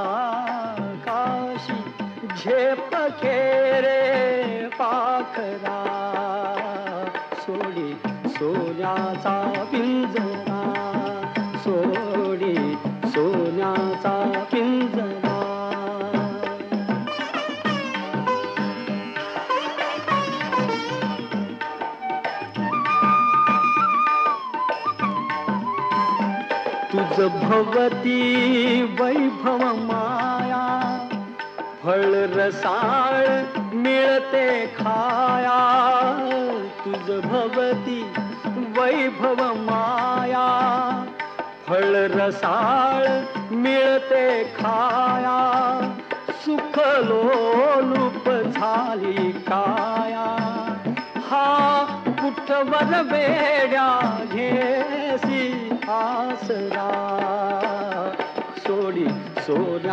आकाशी झेप खेरे पाखरा सोडी सोन्याचा पिंजरा सोडी सोन्याचा पिंजरा. तुझ भवती वैभव माया फळ रसाळ मिळते खाया. तुझ भवती वैभव माया फळ रसाळ मिळते खाया. सुख लोलूप झाली काया हा कुठवर वेड्या घेसी आसरा सोडी सोन्या